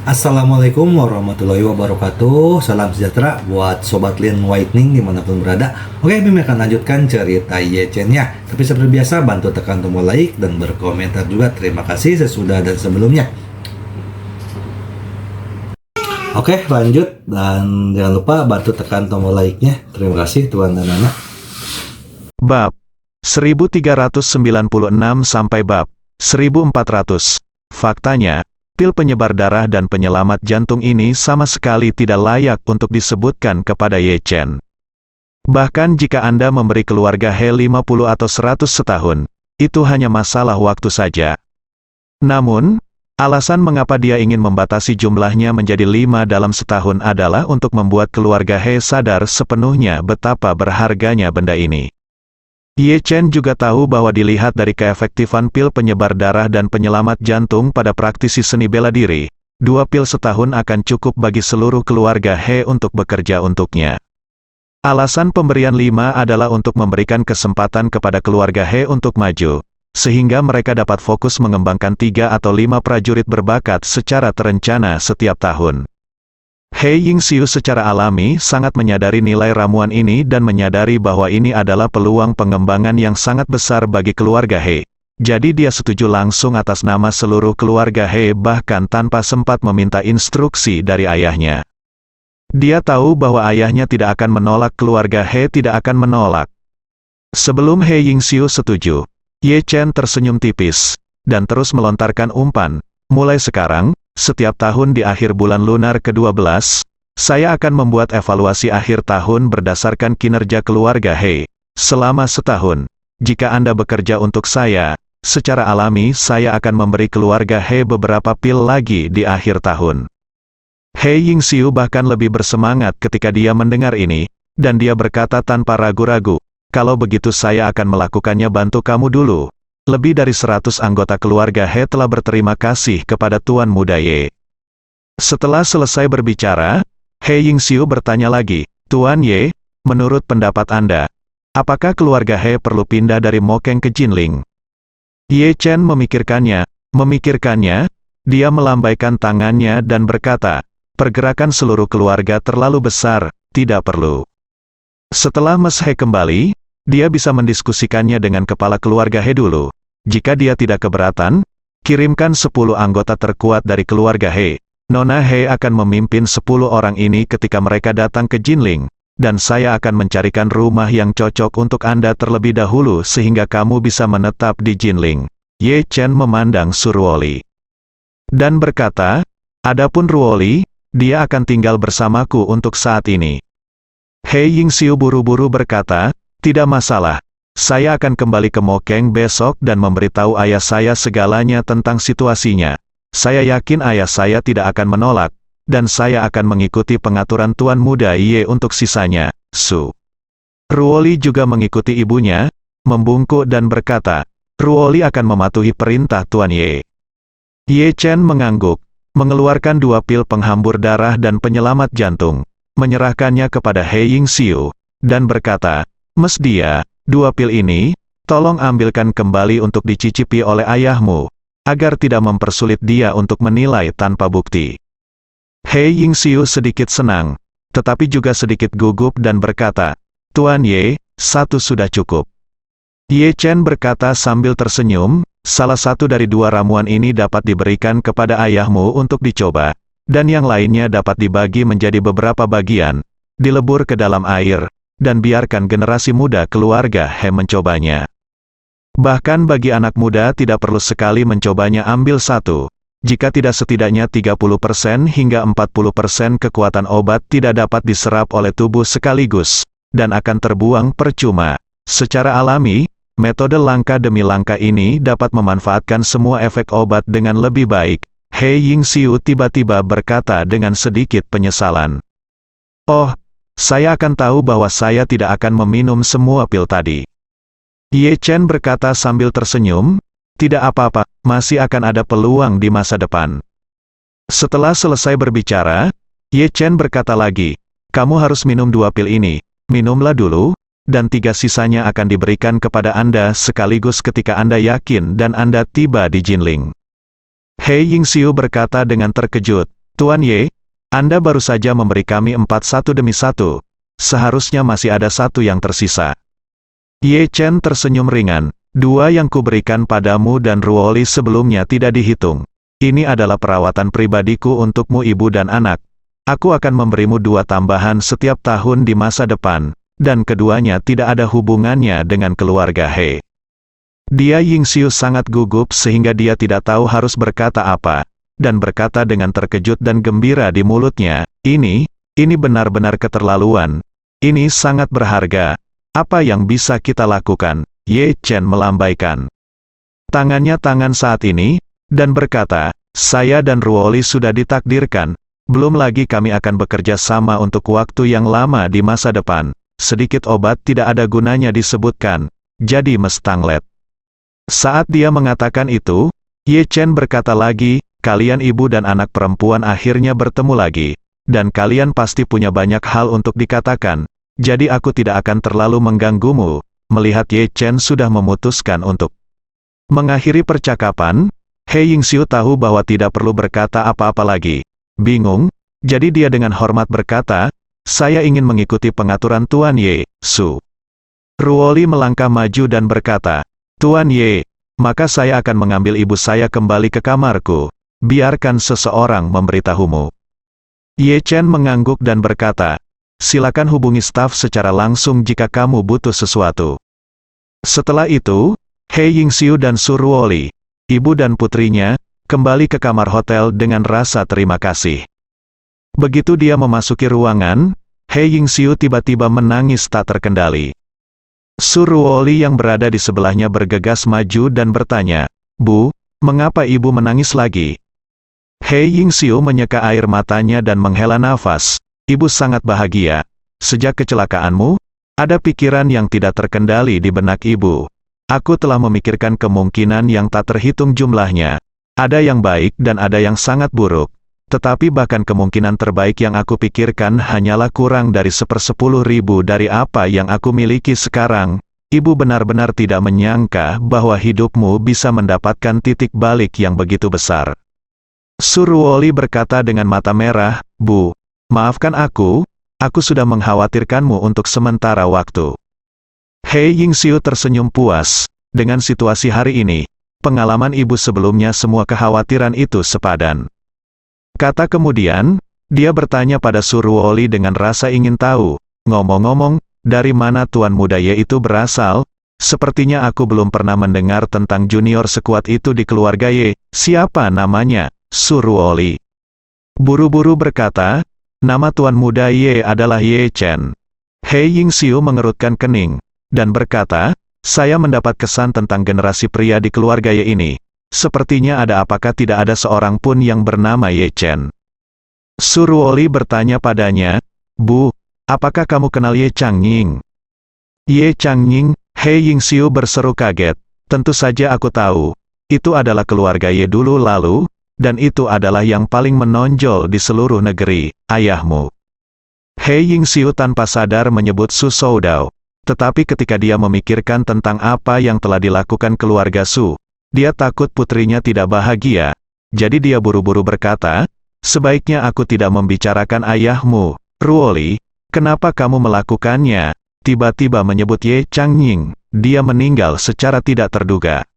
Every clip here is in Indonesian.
Assalamualaikum warahmatullahi wabarakatuh. Salam sejahtera buat Sobat Lin Whitening dimanapun berada. Oke, Bim akan lanjutkan cerita Yechen-nya. Tapi seperti biasa, bantu tekan tombol like dan berkomentar juga. Terima kasih sesudah dan sebelumnya. Oke, lanjut. Dan jangan lupa bantu tekan tombol like-nya. Terima kasih Tuan dan anak. Bab 1396 sampai bab 1400. Faktanya, pil penyebar darah dan penyelamat jantung ini sama sekali tidak layak untuk disebutkan kepada Yechen. Bahkan jika Anda memberi keluarga He 50 atau 100 setahun, itu hanya masalah waktu saja. Namun, alasan mengapa dia ingin membatasi jumlahnya menjadi 5 dalam setahun adalah untuk membuat keluarga He sadar sepenuhnya betapa berharganya benda ini. Yechen juga tahu bahwa dilihat dari keefektifan pil penyebar darah dan penyelamat jantung pada praktisi seni bela diri, 2 pil setahun akan cukup bagi seluruh keluarga He untuk bekerja untuknya. Alasan pemberian 5 adalah untuk memberikan kesempatan kepada keluarga He untuk maju, sehingga mereka dapat fokus mengembangkan 3 atau 5 prajurit berbakat secara terencana setiap tahun. He Yingxiu secara alami sangat menyadari nilai ramuan ini dan menyadari bahwa ini adalah peluang pengembangan yang sangat besar bagi keluarga He. Jadi dia setuju langsung atas nama seluruh keluarga He bahkan tanpa sempat meminta instruksi dari ayahnya. Dia tahu bahwa ayahnya tidak akan menolak, keluarga He tidak akan menolak. Sebelum He Yingxiu setuju, Yechen tersenyum tipis, dan terus melontarkan umpan. Mulai sekarang, setiap tahun di akhir bulan lunar ke-12, saya akan membuat evaluasi akhir tahun berdasarkan kinerja keluarga He. Selama setahun, jika Anda bekerja untuk saya, secara alami saya akan memberi keluarga He beberapa pil lagi di akhir tahun. He Yingxiu bahkan lebih bersemangat ketika dia mendengar ini, dan dia berkata tanpa ragu-ragu, "Kalau begitu saya akan melakukannya, bantu kamu dulu." Lebih dari 100 anggota keluarga He telah berterima kasih kepada Tuan Muda Ye. Setelah selesai berbicara, He Yingxiu bertanya lagi, "Tuan Ye, menurut pendapat Anda, apakah keluarga He perlu pindah dari Mokeng ke Jinling?" Yechen memikirkannya, dia melambaikan tangannya dan berkata, "Pergerakan seluruh keluarga terlalu besar, tidak perlu." Setelah Mes He kembali, dia bisa mendiskusikannya dengan kepala keluarga He dulu. Jika dia tidak keberatan, kirimkan 10 anggota terkuat dari keluarga He. Nona He akan memimpin 10 orang ini ketika mereka datang ke Jinling, dan saya akan mencarikan rumah yang cocok untuk Anda terlebih dahulu sehingga kamu bisa menetap di Jinling. Yechen memandang Surwoli dan berkata, "Adapun Ruoli, dia akan tinggal bersamaku untuk saat ini." He Yingxiu buru-buru berkata, "Tidak masalah. Saya akan kembali ke Mokeng besok dan memberitahu ayah saya segalanya tentang situasinya. Saya yakin ayah saya tidak akan menolak, dan saya akan mengikuti pengaturan Tuan Muda Ye untuk sisanya." Su Ruoli juga mengikuti ibunya, membungkuk dan berkata, "Ruoli akan mematuhi perintah Tuan Ye." Yechen mengangguk, mengeluarkan 2 pil penghambur darah dan penyelamat jantung, menyerahkannya kepada He Yingxiu, dan berkata, "Mes dia, 2 pil ini, tolong ambilkan kembali untuk dicicipi oleh ayahmu, agar tidak mempersulit dia untuk menilai tanpa bukti." He Yingxiu sedikit senang, tetapi juga sedikit gugup dan berkata, "Tuan Ye, 1 sudah cukup." Yechen berkata sambil tersenyum, "Salah satu dari 2 ramuan ini dapat diberikan kepada ayahmu untuk dicoba, dan yang lainnya dapat dibagi menjadi beberapa bagian, dilebur ke dalam air, dan biarkan generasi muda keluarga He mencobanya. Bahkan bagi anak muda tidak perlu sekali mencobanya, ambil 1. Jika tidak, setidaknya 30% hingga 40% kekuatan obat tidak dapat diserap oleh tubuh sekaligus, dan akan terbuang percuma. Secara alami, metode langkah demi langkah ini dapat memanfaatkan semua efek obat dengan lebih baik." He Yingxiu tiba-tiba berkata dengan sedikit penyesalan, "Oh, saya akan tahu bahwa saya tidak akan meminum semua pil tadi." Yechen berkata sambil tersenyum, "Tidak apa-apa, masih akan ada peluang di masa depan." Setelah selesai berbicara, Yechen berkata lagi, "Kamu harus minum 2 pil ini, minumlah dulu, dan 3 sisanya akan diberikan kepada Anda sekaligus ketika Anda yakin dan Anda tiba di Jinling." He Yingxiu berkata dengan terkejut, Tuan Ye, Anda baru saja memberi kami 4 satu demi satu. Seharusnya masih ada satu yang tersisa. Ye Chen tersenyum ringan. 2 yang kuberikan padamu dan Ruoli sebelumnya tidak dihitung. Ini adalah perawatan pribadiku untukmu ibu dan anak. Aku akan memberimu 2 tambahan setiap tahun di masa depan, dan keduanya tidak ada hubungannya dengan keluarga He. Dia Yingxiu sangat gugup sehingga dia tidak tahu harus berkata apa, dan berkata dengan terkejut dan gembira di mulutnya, ini benar-benar keterlaluan. Ini sangat berharga. Apa yang bisa kita lakukan? Ye Chen melambaikan tangannya saat ini, dan berkata, saya dan Ruoli sudah ditakdirkan, belum lagi kami akan bekerja sama untuk waktu yang lama di masa depan. Sedikit obat tidak ada gunanya disebutkan, jadi mestanglet. Saat dia mengatakan itu, Ye Chen berkata lagi, kalian ibu dan anak perempuan akhirnya bertemu lagi, dan kalian pasti punya banyak hal untuk dikatakan, jadi aku tidak akan terlalu mengganggumu. Melihat Ye Chen sudah memutuskan untuk mengakhiri percakapan, He Yingxiu tahu bahwa tidak perlu berkata apa-apa lagi. Bingung, jadi dia dengan hormat berkata, saya ingin mengikuti pengaturan Tuan Ye, Su. Ruoli melangkah maju dan berkata, Tuan Ye, maka saya akan mengambil ibu saya kembali ke kamarku. Biarkan seseorang memberitahumu. Ye Chen mengangguk dan berkata, silakan hubungi staf secara langsung jika kamu butuh sesuatu. Setelah itu, He Yingxiu dan Su Ruoli, ibu dan putrinya, kembali ke kamar hotel dengan rasa terima kasih. Begitu dia memasuki ruangan, He Yingxiu tiba-tiba menangis tak terkendali. Su Ruoli yang berada di sebelahnya bergegas maju dan bertanya, Bu, mengapa ibu menangis lagi? He Yingxiu menyeka air matanya dan menghela nafas, ibu sangat bahagia. Sejak kecelakaanmu, ada pikiran yang tidak terkendali di benak ibu. Aku telah memikirkan kemungkinan yang tak terhitung jumlahnya. Ada yang baik dan ada yang sangat buruk. Tetapi bahkan kemungkinan terbaik yang aku pikirkan hanyalah kurang dari 1/10.000 dari apa yang aku miliki sekarang. Ibu benar-benar tidak menyangka bahwa hidupmu bisa mendapatkan titik balik yang begitu besar. Su Ruoli berkata dengan mata merah, Bu, maafkan aku sudah mengkhawatirkanmu untuk sementara waktu. He Yingxiu tersenyum puas. Dengan situasi hari ini, pengalaman ibu sebelumnya semua kekhawatiran itu sepadan. Kata kemudian, dia bertanya pada Su Ruoli dengan rasa ingin tahu, ngomong-ngomong, dari mana Tuan Muda Ye itu berasal? Sepertinya aku belum pernah mendengar tentang junior sekuat itu di keluarga Ye. Siapa namanya? Su Ruoli buru-buru berkata, nama Tuan Muda Ye adalah Ye Chen. He Yingxiu mengerutkan kening dan berkata, saya mendapat kesan tentang generasi pria di keluarga Ye ini. Sepertinya apakah tidak ada seorang pun yang bernama Ye Chen? Su Ruoli bertanya padanya, Bu, apakah kamu kenal Ye Changying? Ye Changying, He Yingxiu berseru kaget. Tentu saja aku tahu. Itu adalah keluarga Ye dulu lalu, dan itu adalah yang paling menonjol di seluruh negeri, ayahmu. He Yingxiu tanpa sadar menyebut Su Soudao. Tetapi ketika dia memikirkan tentang apa yang telah dilakukan keluarga Su, dia takut putrinya tidak bahagia. Jadi dia buru-buru berkata, sebaiknya aku tidak membicarakan ayahmu. Ruoli, kenapa kamu melakukannya? Tiba-tiba menyebut Ye Changying. Dia meninggal secara tidak terduga.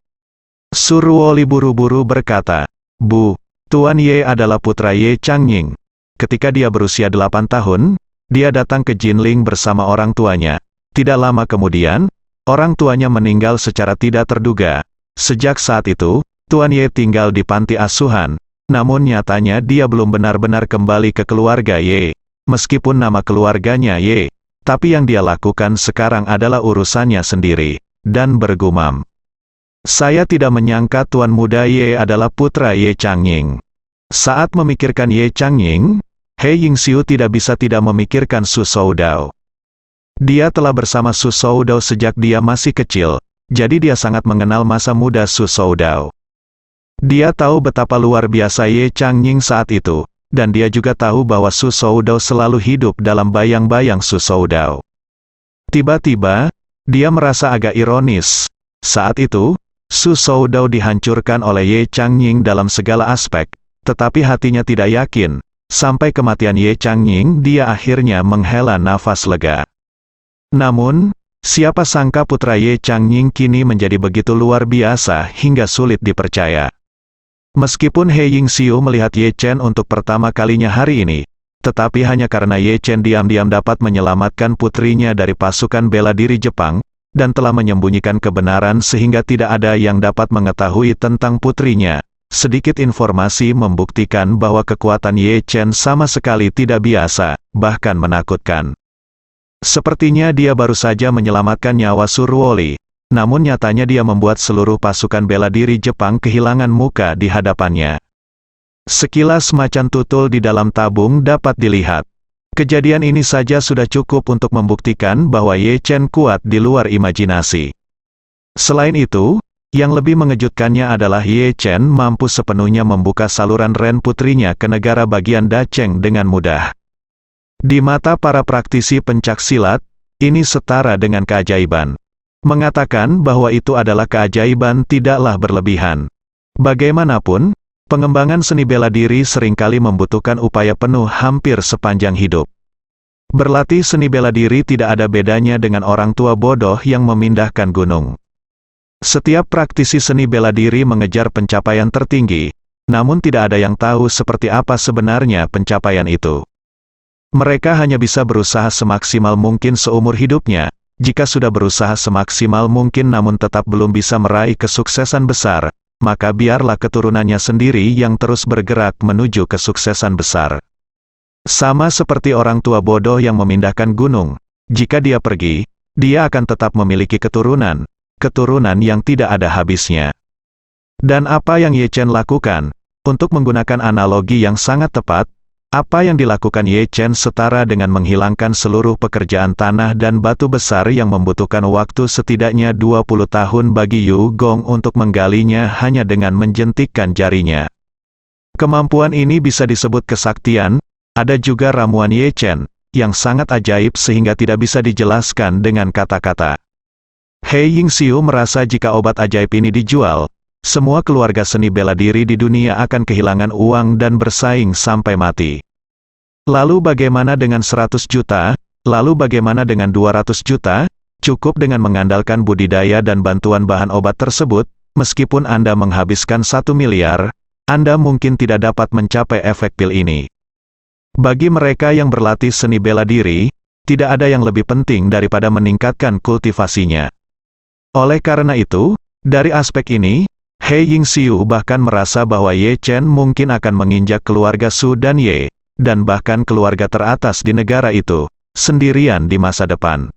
Su Ruoli buru-buru berkata, Bu, Tuan Ye adalah putra Ye Changying. Ketika dia berusia 8 tahun, dia datang ke Jinling bersama orang tuanya. Tidak lama kemudian, orang tuanya meninggal secara tidak terduga. Sejak saat itu, Tuan Ye tinggal di panti asuhan. Namun nyatanya dia belum benar-benar kembali ke keluarga Ye. Meskipun nama keluarganya Ye, tapi yang dia lakukan sekarang adalah urusannya sendiri. Dan bergumam, saya tidak menyangka Tuan Muda Ye adalah putra Ye Changying. Saat memikirkan Ye Changying, He Yingxiu tidak bisa tidak memikirkan Su Soudao. Dia telah bersama Su Soudao sejak dia masih kecil, jadi dia sangat mengenal masa muda Su Soudao. Dia tahu betapa luar biasa Ye Changying saat itu, dan dia juga tahu bahwa Su Soudao selalu hidup dalam bayang-bayang Su Soudao. Tiba-tiba, dia merasa agak ironis. Saat itu, Su Soudao dihancurkan oleh Ye Changying dalam segala aspek, tetapi hatinya tidak yakin, sampai kematian Ye Changying dia akhirnya menghela nafas lega. Namun, siapa sangka putra Ye Changying kini menjadi begitu luar biasa hingga sulit dipercaya. Meskipun He Yingxiu melihat Ye Chen untuk pertama kalinya hari ini, tetapi hanya karena Ye Chen diam-diam dapat menyelamatkan putrinya dari pasukan bela diri Jepang, dan telah menyembunyikan kebenaran sehingga tidak ada yang dapat mengetahui tentang putrinya. Sedikit informasi membuktikan bahwa kekuatan Ye Chen sama sekali tidak biasa, bahkan menakutkan. Sepertinya dia baru saja menyelamatkan nyawa Surwoli, namun nyatanya dia membuat seluruh pasukan bela diri Jepang kehilangan muka di hadapannya. Sekilas macan tutul di dalam tabung dapat dilihat. Kejadian ini saja sudah cukup untuk membuktikan bahwa Ye Chen kuat di luar imajinasi. Selain itu, yang lebih mengejutkannya adalah Ye Chen mampu sepenuhnya membuka saluran Ren putrinya ke negara bagian Dacheng dengan mudah. Di mata para praktisi pencaksilat, ini setara dengan keajaiban. Mengatakan bahwa itu adalah keajaiban tidaklah berlebihan. Bagaimanapun, pengembangan seni bela diri seringkali membutuhkan upaya penuh hampir sepanjang hidup. Berlatih seni bela diri tidak ada bedanya dengan orang tua bodoh yang memindahkan gunung. Setiap praktisi seni bela diri mengejar pencapaian tertinggi, namun tidak ada yang tahu seperti apa sebenarnya pencapaian itu. Mereka hanya bisa berusaha semaksimal mungkin seumur hidupnya. Jika sudah berusaha semaksimal mungkin namun tetap belum bisa meraih kesuksesan besar, maka biarlah keturunannya sendiri yang terus bergerak menuju kesuksesan besar. Sama seperti orang tua bodoh yang memindahkan gunung, jika dia pergi, dia akan tetap memiliki keturunan yang tidak ada habisnya. Dan apa yang Ye Chen lakukan? Untuk menggunakan analogi yang sangat tepat, apa yang dilakukan Ye Chen setara dengan menghilangkan seluruh pekerjaan tanah dan batu besar yang membutuhkan waktu setidaknya 20 tahun bagi Yu Gong untuk menggalinya hanya dengan menjentikkan jarinya. Kemampuan ini bisa disebut kesaktian. Ada juga ramuan Ye Chen, yang sangat ajaib sehingga tidak bisa dijelaskan dengan kata-kata. He Yingxiu merasa jika obat ajaib ini dijual, semua keluarga seni bela diri di dunia akan kehilangan uang dan bersaing sampai mati. Lalu bagaimana dengan 100 juta? Lalu bagaimana dengan 200 juta? Cukup dengan mengandalkan budidaya dan bantuan bahan obat tersebut, meskipun Anda menghabiskan 1 miliar, Anda mungkin tidak dapat mencapai efek pil ini. Bagi mereka yang berlatih seni bela diri, tidak ada yang lebih penting daripada meningkatkan kultivasinya. Oleh karena itu, dari aspek ini, He Yingxiu bahkan merasa bahwa Ye Chen mungkin akan menginjak keluarga Su dan Ye, dan bahkan keluarga teratas di negara itu, sendirian di masa depan.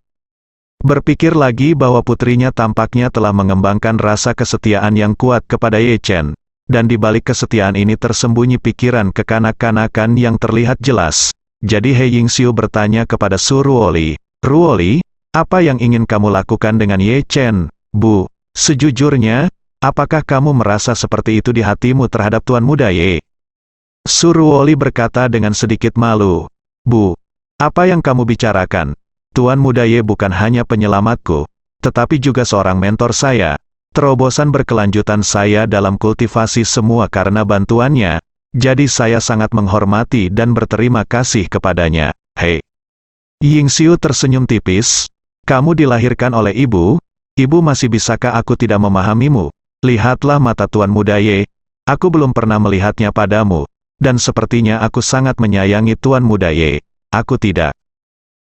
Berpikir lagi bahwa putrinya tampaknya telah mengembangkan rasa kesetiaan yang kuat kepada Ye Chen, dan di balik kesetiaan ini tersembunyi pikiran kekanak-kanakan yang terlihat jelas. Jadi He Yingxiu bertanya kepada Su Ruoli, "Ruoli, apa yang ingin kamu lakukan dengan Ye Chen, Bu? Sejujurnya, apakah kamu merasa seperti itu di hatimu terhadap Tuan Muda Ye?" Su Ruoli berkata dengan sedikit malu, "Bu, apa yang kamu bicarakan? Tuan Muda Ye bukan hanya penyelamatku, tetapi juga seorang mentor saya. Terobosan berkelanjutan saya dalam kultivasi semua karena bantuannya, jadi saya sangat menghormati dan berterima kasih kepadanya." Hei. Yingxiu tersenyum tipis, "Kamu dilahirkan oleh ibu? Ibu masih bisakah aku tidak memahamimu? Lihatlah mata Tuan Muda Ye, aku belum pernah melihatnya padamu, dan sepertinya aku sangat menyayangi Tuan Muda Ye. Aku tidak."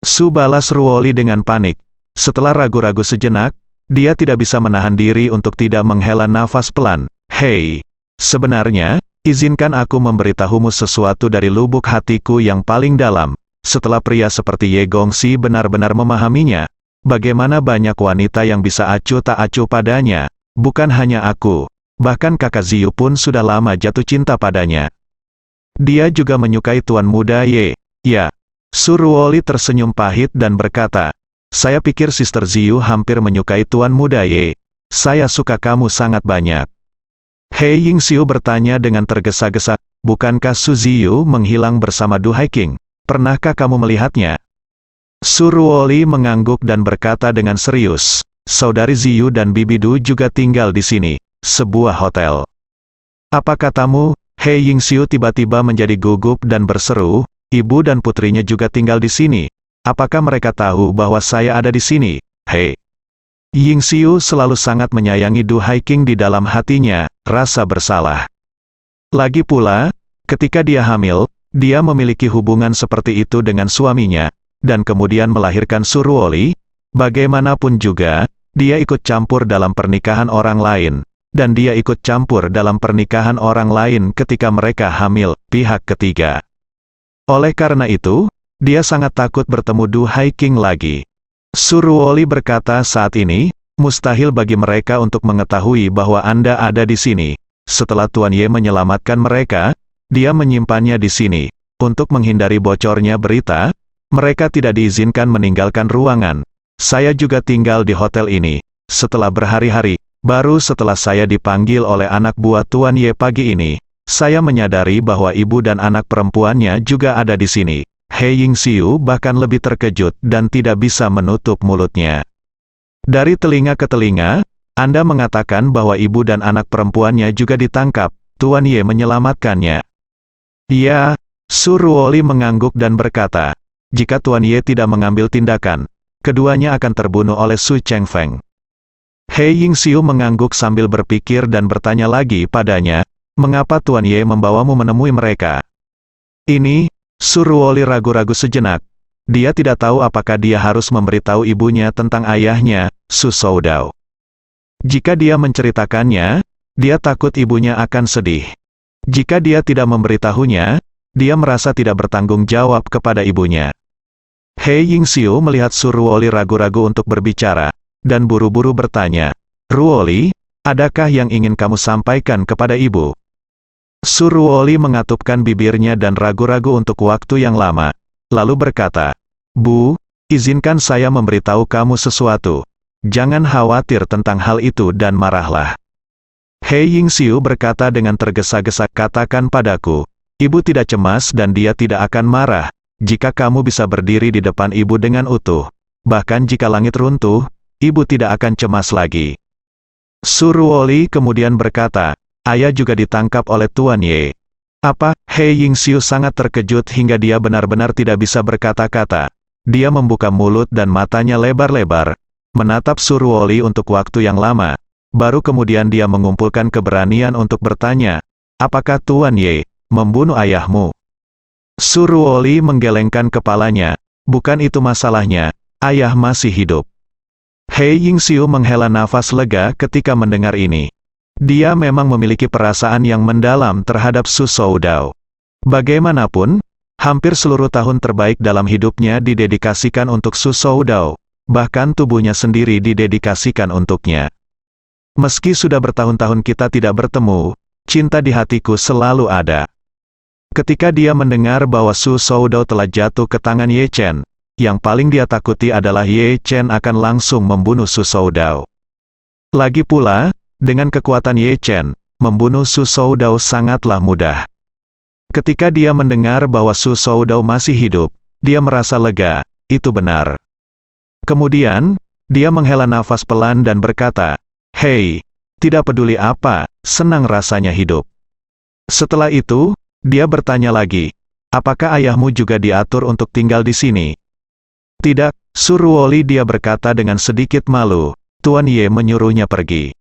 Su balas Ruoli dengan panik. Setelah ragu-ragu sejenak, dia tidak bisa menahan diri untuk tidak menghela nafas pelan. "Hei, sebenarnya, izinkan aku memberitahumu sesuatu dari lubuk hatiku yang paling dalam. Setelah pria seperti Ye Gongxi benar-benar memahaminya, bagaimana banyak wanita yang bisa acuh tak acuh padanya, bukan hanya aku, bahkan kakak Ziyu pun sudah lama jatuh cinta padanya. Dia juga menyukai Tuan Muda Ye." "Ya." Su Ruoli tersenyum pahit dan berkata, "Saya pikir Sister Ziyu hampir menyukai Tuan Muda Ye. Saya suka kamu sangat banyak." He Yingxiu bertanya dengan tergesa-gesa, "Bukankah Su Ziyu menghilang bersama Du Haiking? Pernahkah kamu melihatnya?" Su Ruoli mengangguk dan berkata dengan serius, "Saudari Ziyu dan Bibi Du juga tinggal di sini, sebuah hotel." "Apa katamu?" He Yingxiu tiba-tiba menjadi gugup dan berseru, ibu dan putrinya juga tinggal di sini. Apakah mereka tahu bahwa saya ada di sini? He Yingxiu selalu sangat menyayangi Du Haiqing di dalam hatinya, rasa bersalah. Lagi pula, ketika dia hamil, dia memiliki hubungan seperti itu dengan suaminya, dan kemudian melahirkan Suruoli. Bagaimanapun juga, dia ikut campur dalam pernikahan orang lain, dan dia ikut campur dalam pernikahan orang lain ketika mereka hamil, pihak ketiga. Oleh karena itu, dia sangat takut bertemu Du Haiqing lagi. Suruoli berkata saat ini, mustahil bagi mereka untuk mengetahui bahwa Anda ada di sini. Setelah Tuan Ye menyelamatkan mereka, dia menyimpannya di sini. Untuk menghindari bocornya berita, mereka tidak diizinkan meninggalkan ruangan. Saya juga tinggal di hotel ini. Setelah berhari-hari, baru setelah saya dipanggil oleh anak buah Tuan Ye pagi ini, saya menyadari bahwa ibu dan anak perempuannya juga ada di sini. He Yingxiu bahkan lebih terkejut dan tidak bisa menutup mulutnya. Dari telinga ke telinga, Anda mengatakan bahwa ibu dan anak perempuannya juga ditangkap, Tuan Ye menyelamatkannya. Ya, Suruoli mengangguk dan berkata, jika Tuan Ye tidak mengambil tindakan, keduanya akan terbunuh oleh Su Chengfeng. He Yingxiu mengangguk sambil berpikir dan bertanya lagi padanya, mengapa Tuan Ye membawamu menemui mereka? Ini, Suruoli ragu-ragu sejenak. Dia tidak tahu apakah dia harus memberitahu ibunya tentang ayahnya, Su Soudao. Jika dia menceritakannya, dia takut ibunya akan sedih. Jika dia tidak memberitahunya, dia merasa tidak bertanggung jawab kepada ibunya. He Yingxiu melihat Suruoli ragu-ragu untuk berbicara, dan buru-buru bertanya, Ruoli, adakah yang ingin kamu sampaikan kepada ibu? Suruoli mengatupkan bibirnya dan ragu-ragu untuk waktu yang lama, lalu berkata, Bu, izinkan saya memberitahu kamu sesuatu. Jangan khawatir tentang hal itu dan marahlah. He Yingxiu berkata dengan tergesa-gesa, katakan padaku, ibu tidak cemas dan dia tidak akan marah, jika kamu bisa berdiri di depan ibu dengan utuh. Bahkan jika langit runtuh, ibu tidak akan cemas lagi. Suruoli kemudian berkata, ayah juga ditangkap oleh Tuan Ye. Apa? He Yingxiu sangat terkejut hingga dia benar-benar tidak bisa berkata-kata. Dia membuka mulut dan matanya lebar-lebar, menatap Suruoli untuk waktu yang lama, baru kemudian dia mengumpulkan keberanian untuk bertanya, apakah Tuan Ye membunuh ayahmu? Suruoli menggelengkan kepalanya, bukan itu masalahnya, ayah masih hidup. He Yingxiu menghela nafas lega ketika mendengar ini. Dia memang memiliki perasaan yang mendalam terhadap Su Soudao. Bagaimanapun, hampir seluruh tahun terbaik dalam hidupnya didedikasikan untuk Su Soudao, bahkan tubuhnya sendiri didedikasikan untuknya. Meski sudah bertahun-tahun kita tidak bertemu, cinta di hatiku selalu ada. Ketika dia mendengar bahwa Su Soudao telah jatuh ke tangan Ye Chen, yang paling dia takuti adalah Ye Chen akan langsung membunuh Su Soudao. Lagi pula, dengan kekuatan Ye Chen, membunuh Su Soudao sangatlah mudah. Ketika dia mendengar bahwa Su Soudao masih hidup, dia merasa lega, itu benar. Kemudian, dia menghela nafas pelan dan berkata, hei, tidak peduli apa, senang rasanya hidup. Setelah itu, dia bertanya lagi, apakah ayahmu juga diatur untuk tinggal di sini? Tidak, Suruoli, dia berkata dengan sedikit malu, Tuan Ye menyuruhnya pergi.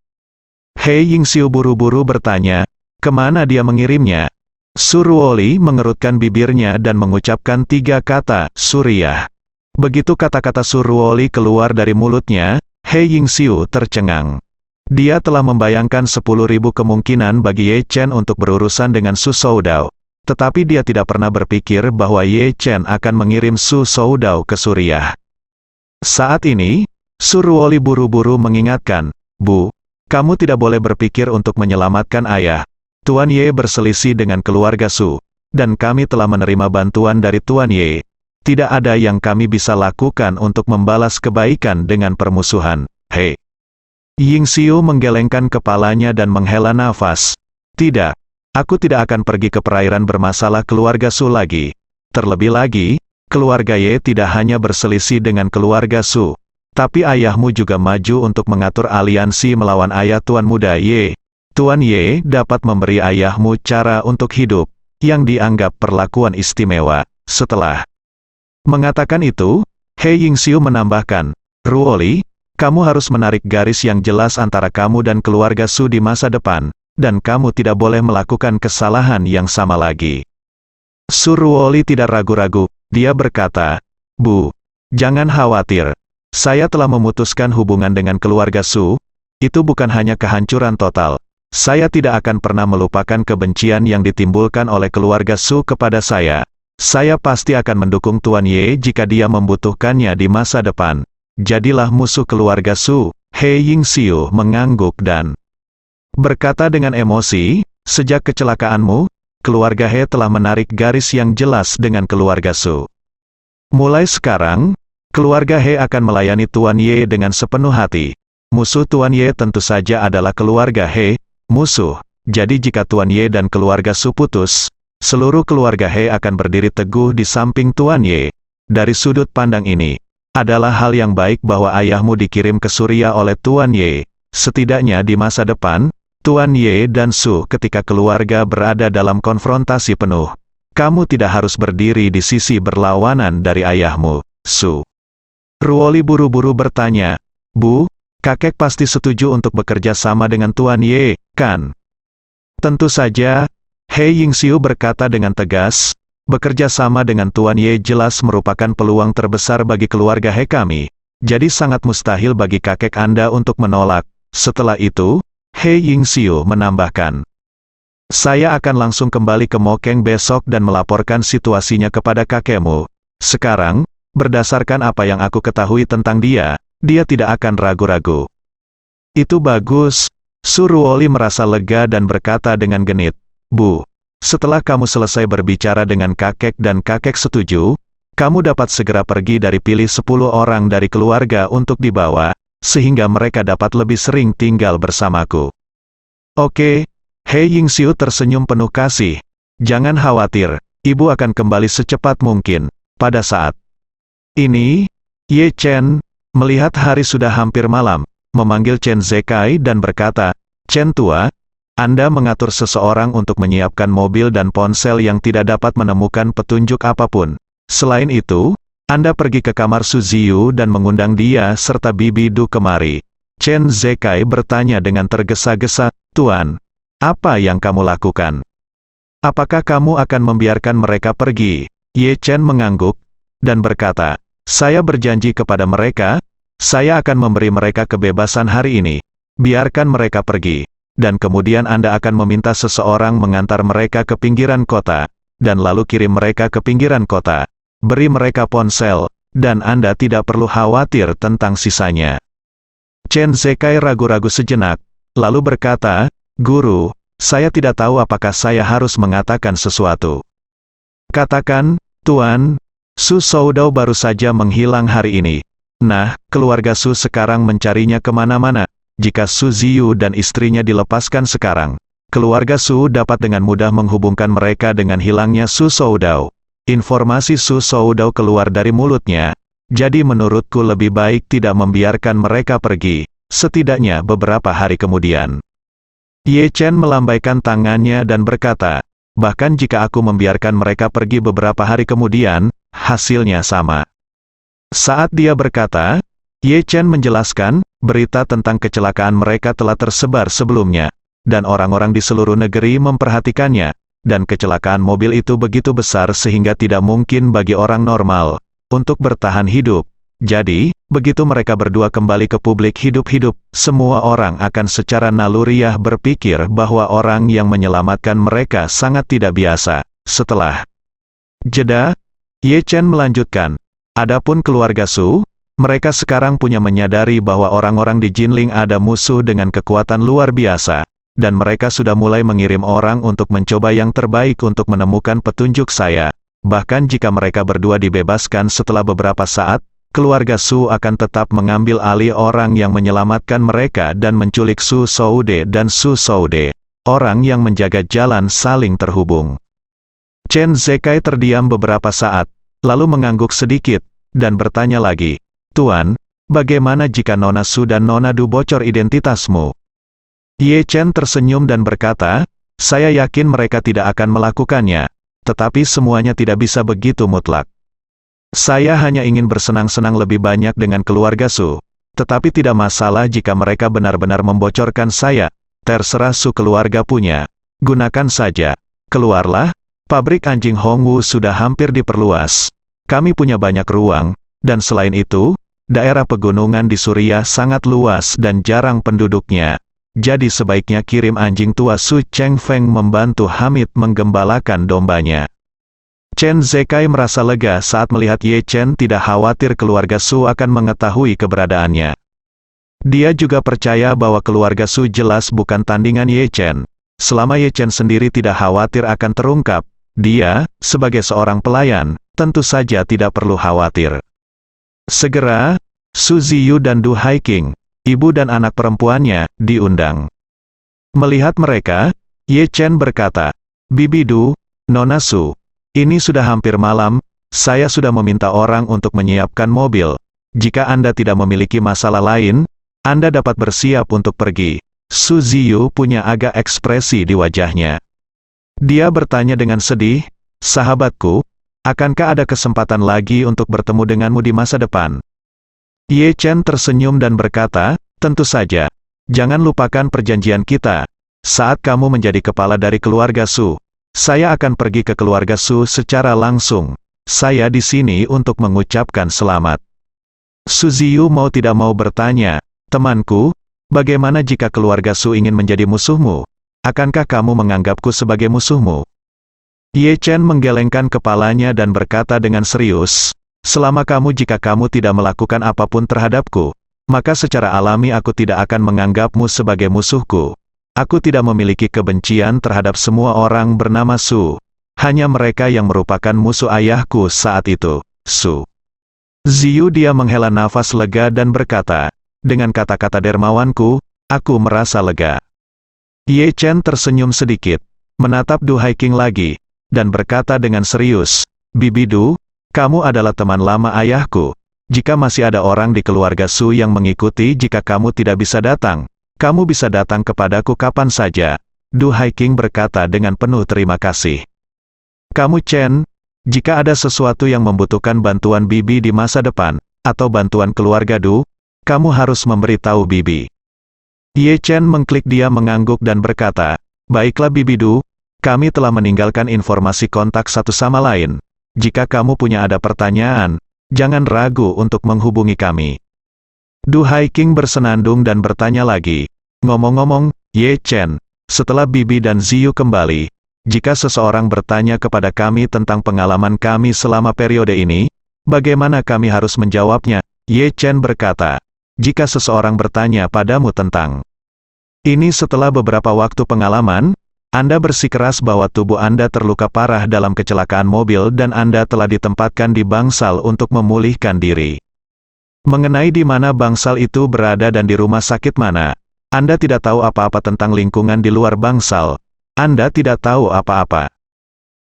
He Yingxiu buru-buru bertanya, kemana dia mengirimnya? Suruoli mengerutkan bibirnya dan mengucapkan 3 kata, Suriah. Begitu kata-kata Suruoli keluar dari mulutnya, He Yingxiu tercengang. Dia telah membayangkan 10.000 kemungkinan bagi Ye Chen untuk berurusan dengan Su Soudao. Tetapi dia tidak pernah berpikir bahwa Ye Chen akan mengirim Su Soudao ke Suriah. Saat ini, Suruoli buru-buru mengingatkan, Bu, kamu tidak boleh berpikir untuk menyelamatkan ayah. Tuan Ye berselisih dengan keluarga Su, dan kami telah menerima bantuan dari Tuan Ye. Tidak ada yang kami bisa lakukan untuk membalas kebaikan dengan permusuhan. He Yingxiu menggelengkan kepalanya dan menghela nafas. Tidak, aku tidak akan pergi ke perairan bermasalah keluarga Su lagi. Terlebih lagi, keluarga Ye tidak hanya berselisih dengan keluarga Su, tapi ayahmu juga maju untuk mengatur aliansi melawan ayah Tuan Muda Ye. Tuan Ye dapat memberi ayahmu cara untuk hidup, yang dianggap perlakuan istimewa. Setelah mengatakan itu, He Yingxiu menambahkan, Ruoli, kamu harus menarik garis yang jelas antara kamu dan keluarga Su di masa depan, dan kamu tidak boleh melakukan kesalahan yang sama lagi. Su Ruoli tidak ragu-ragu, dia berkata, Bu, jangan khawatir. Saya telah memutuskan hubungan dengan keluarga Su, itu bukan hanya kehancuran total. Saya tidak akan pernah melupakan kebencian yang ditimbulkan oleh keluarga Su kepada saya. Saya pasti akan mendukung Tuan Ye jika dia membutuhkannya di masa depan. Jadilah musuh keluarga Su. He Yingxiu mengangguk dan berkata dengan emosi, sejak kecelakaanmu, keluarga He telah menarik garis yang jelas dengan keluarga Su. Mulai sekarang, keluarga He akan melayani Tuan Ye dengan sepenuh hati. Musuh Tuan Ye tentu saja adalah keluarga He, musuh. Jadi jika Tuan Ye dan keluarga Su putus, seluruh keluarga He akan berdiri teguh di samping Tuan Ye. Dari sudut pandang ini, adalah hal yang baik bahwa ayahmu dikirim ke Surya oleh Tuan Ye. Setidaknya di masa depan, Tuan Ye dan Su ketika keluarga berada dalam konfrontasi penuh. Kamu tidak harus berdiri di sisi berlawanan dari ayahmu, Su. Ruoli buru-buru bertanya, Bu, kakek pasti setuju untuk bekerja sama dengan Tuan Ye, kan? Tentu saja, He Yingxiu berkata dengan tegas, bekerja sama dengan Tuan Ye jelas merupakan peluang terbesar bagi keluarga He kami, jadi sangat mustahil bagi kakek Anda untuk menolak. Setelah itu, He Yingxiu menambahkan, saya akan langsung kembali ke Mokeng besok dan melaporkan situasinya kepada kakekmu. Sekarang, berdasarkan apa yang aku ketahui tentang dia, dia tidak akan ragu-ragu. Itu bagus. Su Ruoli merasa lega dan berkata dengan genit, Bu, setelah kamu selesai berbicara dengan kakek dan kakek setuju, kamu dapat segera pergi dari pilih 10 orang dari keluarga untuk dibawa, sehingga mereka dapat lebih sering tinggal bersamaku. Oke, He Yingxiu tersenyum penuh kasih. Jangan khawatir, ibu akan kembali secepat mungkin. Pada saat ini, Ye Chen, melihat hari sudah hampir malam, memanggil Chen Zekai dan berkata, Chen tua, Anda mengatur seseorang untuk menyiapkan mobil dan ponsel yang tidak dapat menemukan petunjuk apapun. Selain itu, Anda pergi ke kamar Su Ziyu dan mengundang dia serta Bibi Du kemari. Chen Zekai bertanya dengan tergesa-gesa, Tuan, apa yang kamu lakukan? Apakah kamu akan membiarkan mereka pergi? Ye Chen mengangguk dan berkata, saya berjanji kepada mereka, saya akan memberi mereka kebebasan hari ini. Biarkan mereka pergi. Dan kemudian Anda akan meminta seseorang mengantar mereka ke pinggiran kota, dan lalu kirim mereka ke pinggiran kota. Beri mereka ponsel, dan Anda tidak perlu khawatir tentang sisanya. Chen Zekai ragu-ragu sejenak, lalu berkata, Guru, saya tidak tahu apakah saya harus mengatakan sesuatu. Katakan, Tuan, Su Soudao baru saja menghilang hari ini. Nah, keluarga Su sekarang mencarinya kemana-mana. Jika Su Ziyu dan istrinya dilepaskan sekarang, keluarga Su dapat dengan mudah menghubungkan mereka dengan hilangnya Su Soudao. Informasi Su Soudao keluar dari mulutnya, jadi menurutku lebih baik tidak membiarkan mereka pergi, setidaknya beberapa hari kemudian. Ye Chen melambaikan tangannya dan berkata, bahkan jika aku membiarkan mereka pergi beberapa hari kemudian, hasilnya sama. Saat dia berkata, Ye Chen menjelaskan, berita tentang kecelakaan mereka telah tersebar sebelumnya, dan orang-orang di seluruh negeri memperhatikannya, dan kecelakaan mobil itu begitu besar sehingga tidak mungkin bagi orang normal untuk bertahan hidup. Jadi, begitu mereka berdua kembali ke publik hidup-hidup, semua orang akan secara naluriah berpikir bahwa orang yang menyelamatkan mereka sangat tidak biasa. Setelah jeda, Ye Chen melanjutkan, adapun keluarga Su, mereka sekarang punya menyadari bahwa orang-orang di Jinling ada musuh dengan kekuatan luar biasa, dan mereka sudah mulai mengirim orang untuk mencoba yang terbaik untuk menemukan petunjuk saya. Bahkan jika mereka berdua dibebaskan setelah beberapa saat, keluarga Su akan tetap mengambil alih orang yang menyelamatkan mereka dan menculik Su Soude dan Su Soude. Orang yang menjaga jalan saling terhubung. Chen Zekai terdiam beberapa saat, lalu mengangguk sedikit, dan bertanya lagi, Tuan, bagaimana jika Nona Su dan Nona Du bocor identitasmu? Ye Chen tersenyum dan berkata, saya yakin mereka tidak akan melakukannya, tetapi semuanya tidak bisa begitu mutlak. Saya hanya ingin bersenang-senang lebih banyak dengan keluarga Su, tetapi tidak masalah jika mereka benar-benar membocorkan saya, terserah Su keluarga punya, gunakan saja, keluarlah, pabrik anjing Hongwu sudah hampir diperluas, kami punya banyak ruang, dan selain itu, daerah pegunungan di Suriah sangat luas dan jarang penduduknya. Jadi sebaiknya kirim anjing tua Su Chengfeng membantu Hamid menggembalakan dombanya. Chen Zekai merasa lega saat melihat Ye Chen tidak khawatir keluarga Su akan mengetahui keberadaannya. Dia juga percaya bahwa keluarga Su jelas bukan tandingan Ye Chen. Selama Ye Chen sendiri tidak khawatir akan terungkap, dia, sebagai seorang pelayan, tentu saja tidak perlu khawatir. Segera, Su Ziyu dan Du Haiking, ibu dan anak perempuannya, diundang. Melihat mereka, Ye Chen berkata, Bibi Du, Nona Su, ini sudah hampir malam, saya sudah meminta orang untuk menyiapkan mobil. Jika Anda tidak memiliki masalah lain, Anda dapat bersiap untuk pergi. Su Ziyu punya agak ekspresi di wajahnya. Dia bertanya dengan sedih, sahabatku, akankah ada kesempatan lagi untuk bertemu denganmu di masa depan? Ye Chen tersenyum dan berkata, tentu saja. Jangan lupakan perjanjian kita. Saat kamu menjadi kepala dari keluarga Su, saya akan pergi ke keluarga Su secara langsung. Saya di sini untuk mengucapkan selamat. Su Ziyu mau tidak mau bertanya, temanku, bagaimana jika keluarga Su ingin menjadi musuhmu? Akankah kamu menganggapku sebagai musuhmu? Ye Chen menggelengkan kepalanya dan berkata dengan serius, selama jika kamu tidak melakukan apapun terhadapku, maka secara alami aku tidak akan menganggapmu sebagai musuhku. Aku tidak memiliki kebencian terhadap semua orang bernama Su. Hanya mereka yang merupakan musuh ayahku saat itu, Su. Ziyu dia menghela nafas lega dan berkata, dengan kata-kata dermawanku, aku merasa lega. Ye Chen tersenyum sedikit, menatap Du Haiking lagi, dan berkata dengan serius, Bibi Du, kamu adalah teman lama ayahku. Jika masih ada orang di keluarga Su yang mengikuti jika kamu tidak bisa datang, kamu bisa datang kepadaku kapan saja. Du Haiking berkata dengan penuh terima kasih. Kamu Chen, jika ada sesuatu yang membutuhkan bantuan Bibi di masa depan, atau bantuan keluarga Du, kamu harus memberitahu Bibi. Ye Chen mengklik dia mengangguk dan berkata, baiklah Bibi Du, kami telah meninggalkan informasi kontak satu sama lain. Jika kamu punya ada pertanyaan, jangan ragu untuk menghubungi kami. Du Haiking bersenandung dan bertanya lagi, ngomong-ngomong, Ye Chen, setelah Bibi dan Ziyu kembali, jika seseorang bertanya kepada kami tentang pengalaman kami selama periode ini, bagaimana kami harus menjawabnya? Ye Chen berkata, jika seseorang bertanya padamu tentang ini setelah beberapa waktu pengalaman, Anda bersikeras bahwa tubuh Anda terluka parah dalam kecelakaan mobil dan Anda telah ditempatkan di bangsal untuk memulihkan diri. Mengenai di mana bangsal itu berada dan di rumah sakit mana, Anda tidak tahu apa-apa tentang lingkungan di luar bangsal. Anda tidak tahu apa-apa.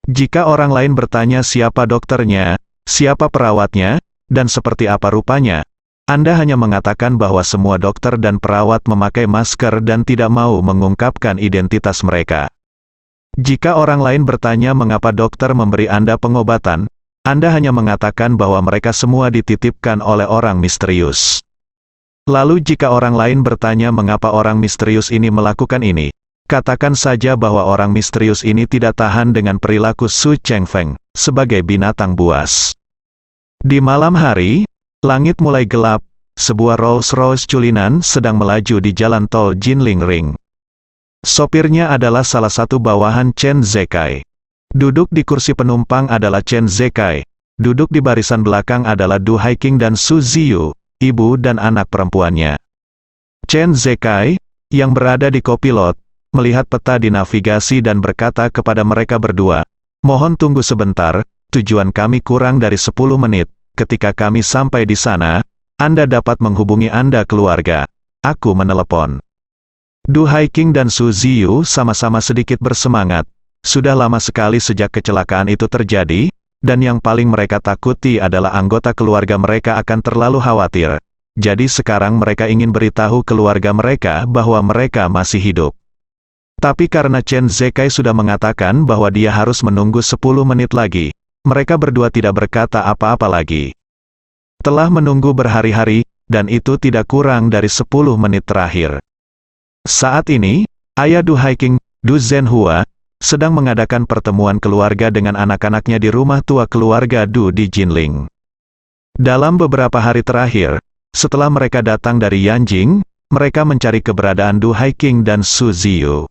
Jika orang lain bertanya siapa dokternya, siapa perawatnya, dan seperti apa rupanya, Anda hanya mengatakan bahwa semua dokter dan perawat memakai masker dan tidak mau mengungkapkan identitas mereka. Jika orang lain bertanya mengapa dokter memberi Anda pengobatan, Anda hanya mengatakan bahwa mereka semua dititipkan oleh orang misterius. Lalu jika orang lain bertanya mengapa orang misterius ini melakukan ini, katakan saja bahwa orang misterius ini tidak tahan dengan perilaku Su Chengfeng, sebagai binatang buas. Di malam hari, langit mulai gelap, sebuah Rolls-Royce culinan sedang melaju di jalan tol Jinling Ring. Sopirnya adalah salah satu bawahan Chen Zekai. Duduk di kursi penumpang adalah Chen Zekai. Duduk di barisan belakang adalah Du Haiking dan Su Ziyu, ibu dan anak perempuannya. Chen Zekai, yang berada di kopilot, melihat peta di navigasi dan berkata kepada mereka berdua, mohon tunggu sebentar, tujuan kami kurang dari 10 menit. Ketika kami sampai di sana, Anda dapat menghubungi Anda keluarga. Aku menelepon. Du Haiking dan Su Ziyu sama-sama sedikit bersemangat. Sudah lama sekali sejak kecelakaan itu terjadi, dan yang paling mereka takuti adalah anggota keluarga mereka akan terlalu khawatir. jadi sekarang mereka ingin beritahu keluarga mereka bahwa mereka masih hidup. Tapi karena Chen Zekai sudah mengatakan bahwa dia harus menunggu 10 menit lagi, mereka berdua tidak berkata apa-apa lagi. Telah menunggu berhari-hari, dan itu tidak kurang dari 10 menit terakhir. Saat ini, ayah Du Haiking, Du Zhenhua, sedang mengadakan pertemuan keluarga dengan anak-anaknya di rumah tua keluarga Du di Jinling. Dalam beberapa hari terakhir, setelah mereka datang dari Yanjing, mereka mencari keberadaan Du Haiking dan Su Ziyu.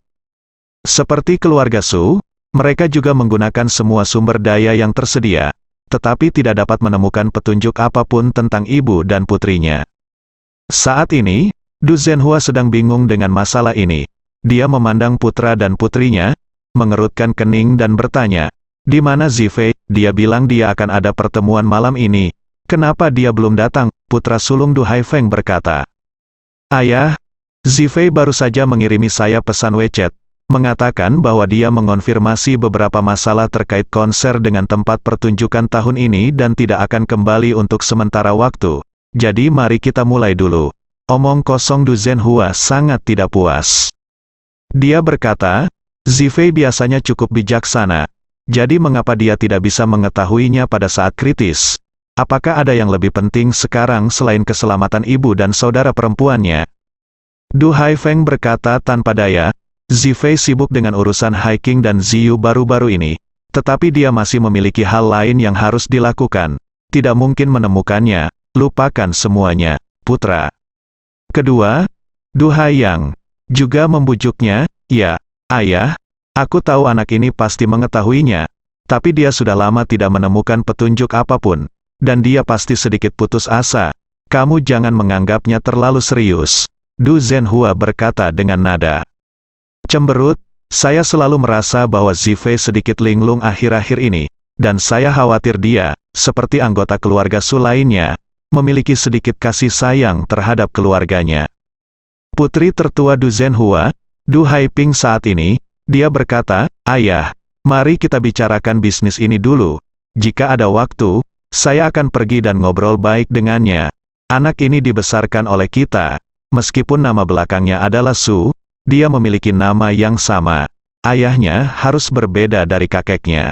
Seperti keluarga Su, mereka juga menggunakan semua sumber daya yang tersedia, tetapi tidak dapat menemukan petunjuk apapun tentang ibu dan putrinya. Saat ini, Du Zhenhua sedang bingung dengan masalah ini. Dia memandang putra dan putrinya, mengerutkan kening dan bertanya, "Di mana Zifei?" Dia bilang dia akan ada pertemuan malam ini. "Kenapa dia belum datang?" Putra sulung Du Haifeng berkata. "Ayah, Zifei baru saja mengirimi saya pesan WeChat, mengatakan bahwa dia mengonfirmasi beberapa masalah terkait konser dengan tempat pertunjukan tahun ini dan tidak akan kembali untuk sementara waktu. Jadi mari kita mulai dulu." Omong kosong. Du Zhenhua sangat tidak puas. Dia berkata, "Zifei biasanya cukup bijaksana. Jadi mengapa dia tidak bisa mengetahuinya pada saat kritis? Apakah ada yang lebih penting sekarang selain keselamatan ibu dan saudara perempuannya?" Du Haifeng berkata tanpa daya, "Zifei sibuk dengan urusan Haiking dan Ziyu baru-baru ini, tetapi dia masih memiliki hal lain yang harus dilakukan. Tidak mungkin menemukannya, lupakan semuanya, putra." Kedua, Du Haiyang juga membujuknya, "Ya, ayah, aku tahu anak ini pasti mengetahuinya, tapi dia sudah lama tidak menemukan petunjuk apapun, dan dia pasti sedikit putus asa. Kamu jangan menganggapnya terlalu serius." Du Zhenhua berkata dengan nada cemberut, "Saya selalu merasa bahwa Zifei sedikit linglung akhir-akhir ini, dan saya khawatir dia, seperti anggota keluarga Su lainnya, memiliki sedikit kasih sayang terhadap keluarganya." Putri tertua Du Zhenhua, Du Haiping saat ini, dia berkata, "Ayah, mari kita bicarakan bisnis ini dulu. Jika ada waktu, saya akan pergi dan ngobrol baik dengannya. Anak ini dibesarkan oleh kita, meskipun nama belakangnya adalah Su, dia memiliki nama yang sama. Ayahnya harus berbeda dari kakeknya."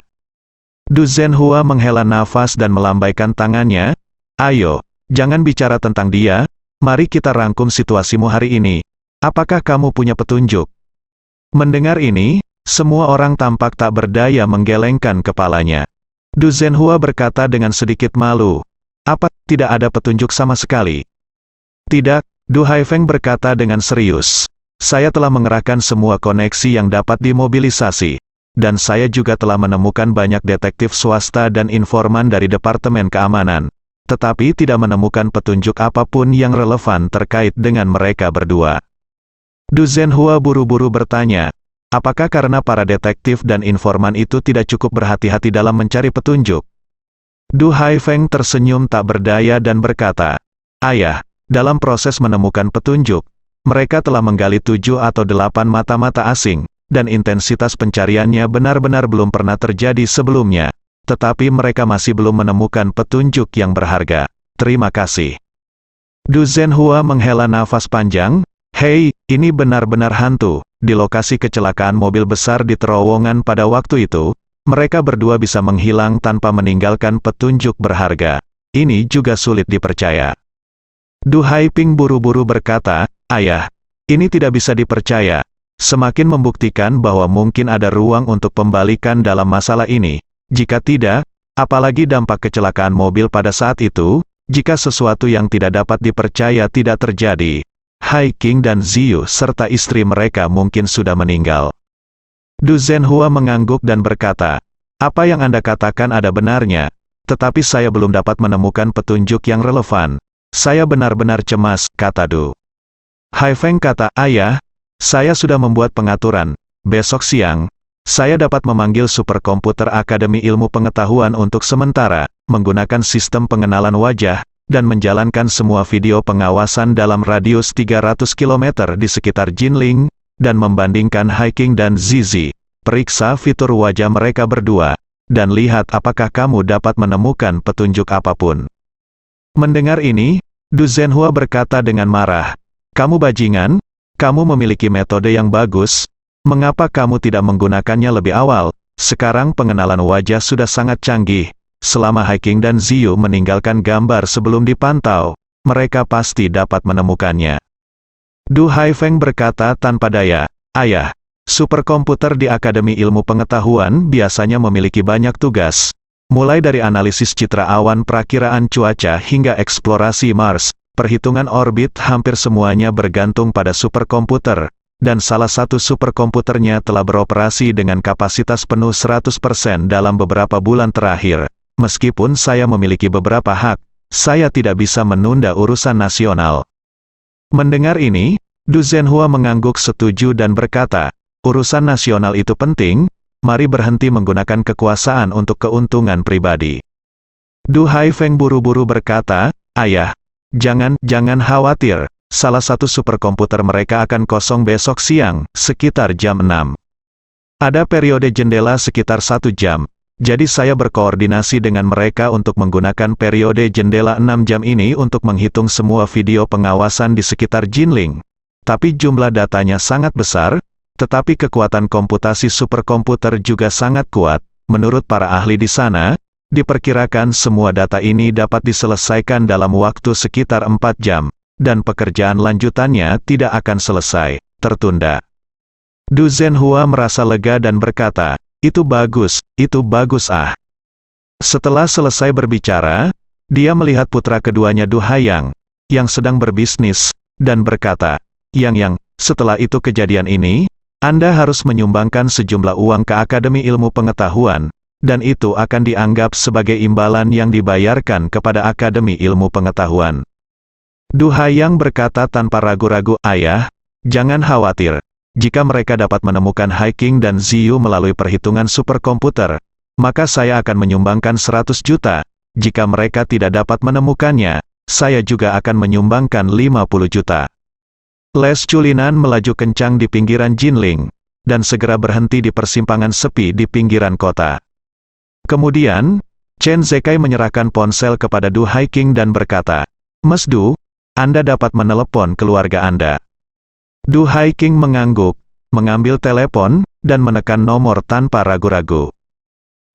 Du Zhenhua menghela nafas dan melambaikan tangannya. "Ayo, jangan bicara tentang dia, mari kita rangkum situasimu hari ini. Apakah kamu punya petunjuk?" Mendengar ini, semua orang tampak tak berdaya menggelengkan kepalanya. Du Zhenhua berkata dengan sedikit malu, "Apa, tidak ada petunjuk sama sekali?" "Tidak," Du Haifeng berkata dengan serius. "Saya telah mengerahkan semua koneksi yang dapat dimobilisasi, dan saya juga telah menemukan banyak detektif swasta dan informan dari Departemen Keamanan, tetapi tidak menemukan petunjuk apapun yang relevan terkait dengan mereka berdua." Du Zhenhua buru-buru bertanya, "Apakah karena para detektif dan informan itu tidak cukup berhati-hati dalam mencari petunjuk?" Du Haifeng tersenyum tak berdaya dan berkata, "Ayah, dalam proses menemukan petunjuk, mereka telah menggali 7 atau 8 mata-mata asing, dan intensitas pencariannya benar-benar belum pernah terjadi sebelumnya. Tetapi mereka masih belum menemukan petunjuk yang berharga. Terima kasih." Du Zhenhua menghela nafas panjang. "Hei, ini benar-benar hantu." Di lokasi kecelakaan mobil besar di terowongan pada waktu itu, mereka berdua bisa menghilang tanpa meninggalkan petunjuk berharga. Ini juga sulit dipercaya. Du Haiping buru-buru berkata, "Ayah, ini tidak bisa dipercaya. Semakin membuktikan bahwa mungkin ada ruang untuk pembalikan dalam masalah ini. Jika tidak, apalagi dampak kecelakaan mobil pada saat itu, jika sesuatu yang tidak dapat dipercaya tidak terjadi. Haiking dan Ziyu serta istri mereka mungkin sudah meninggal." Du Zhenhua mengangguk dan berkata, "Apa yang Anda katakan ada benarnya, tetapi saya belum dapat menemukan petunjuk yang relevan. Saya benar-benar cemas," kata Du Haifeng kata, "Ayah, saya sudah membuat pengaturan. Besok siang, saya dapat memanggil superkomputer Akademi Ilmu Pengetahuan untuk sementara, menggunakan sistem pengenalan wajah, dan menjalankan semua video pengawasan dalam radius 300 km di sekitar Jinling, dan membandingkan Haiking dan Zizi. Periksa fitur wajah mereka berdua, dan lihat apakah kamu dapat menemukan petunjuk apapun." Mendengar ini, Du Zhenhua berkata dengan marah. Kamu bajingan, kamu memiliki metode yang bagus, mengapa kamu tidak menggunakannya lebih awal? Sekarang pengenalan wajah sudah sangat canggih. Selama Hiking dan Ziyu meninggalkan gambar sebelum dipantau, mereka pasti dapat menemukannya. Du Haifeng berkata tanpa daya, Ayah, superkomputer di Akademi Ilmu Pengetahuan biasanya memiliki banyak tugas. Mulai dari analisis citra awan perakiraan cuaca hingga eksplorasi Mars, perhitungan orbit hampir semuanya bergantung pada superkomputer, dan salah satu superkomputernya telah beroperasi dengan kapasitas penuh 100% dalam beberapa bulan terakhir. Meskipun saya memiliki beberapa hak, saya tidak bisa menunda urusan nasional. Mendengar ini, Du Zhenhua mengangguk setuju dan berkata, urusan nasional itu penting, mari berhenti menggunakan kekuasaan untuk keuntungan pribadi. Du Haifeng buru-buru berkata, Ayah, jangan khawatir, salah satu superkomputer mereka akan kosong besok siang, sekitar jam 6. Ada periode jendela sekitar 1 jam. Jadi saya berkoordinasi dengan mereka untuk menggunakan periode jendela 6 jam ini untuk menghitung semua video pengawasan di sekitar Jinling. Tapi jumlah datanya sangat besar, tetapi kekuatan komputasi superkomputer juga sangat kuat. Menurut para ahli di sana, diperkirakan semua data ini dapat diselesaikan dalam waktu sekitar 4 jam, dan pekerjaan lanjutannya tidak akan selesai, tertunda. Du Zhenhua merasa lega dan berkata, itu bagus ah. Setelah selesai berbicara, dia melihat putra keduanya Du Haiyang, yang sedang berbisnis, dan berkata, Yang, setelah itu kejadian ini, Anda harus menyumbangkan sejumlah uang ke Akademi Ilmu Pengetahuan, dan itu akan dianggap sebagai imbalan yang dibayarkan kepada Akademi Ilmu Pengetahuan. Du Haiyang berkata tanpa ragu-ragu, Ayah, jangan khawatir. Jika mereka dapat menemukan Hiking dan Ziyu melalui perhitungan superkomputer, maka saya akan menyumbangkan 100 juta. Jika mereka tidak dapat menemukannya, saya juga akan menyumbangkan 50 juta. Les Chulinan melaju kencang di pinggiran Jinling, dan segera berhenti di persimpangan sepi di pinggiran kota. Kemudian, Chen Zekai menyerahkan ponsel kepada Du Hiking dan berkata, Mas Du, Anda dapat menelepon keluarga Anda. Du Hiking mengangguk, mengambil telepon, dan menekan nomor tanpa ragu-ragu.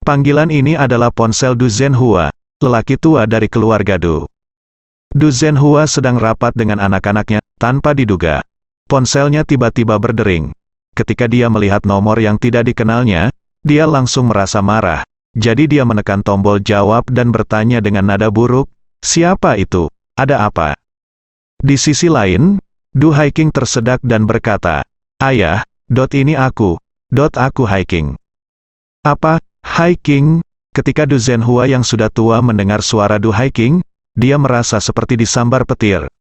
Panggilan ini adalah ponsel Du Zhenhua, lelaki tua dari keluarga Du. Du Zhenhua sedang rapat dengan anak-anaknya, tanpa diduga. Ponselnya tiba-tiba berdering. Ketika dia melihat nomor yang tidak dikenalnya, dia langsung merasa marah. Jadi dia menekan tombol jawab dan bertanya dengan nada buruk, siapa itu? Ada apa? Di sisi lain, Du Hiking tersedak dan berkata, Ayah, ini aku Hiking. Apa, Hiking? Ketika Du Zhenhua yang sudah tua mendengar suara Du Hiking, dia merasa seperti disambar petir.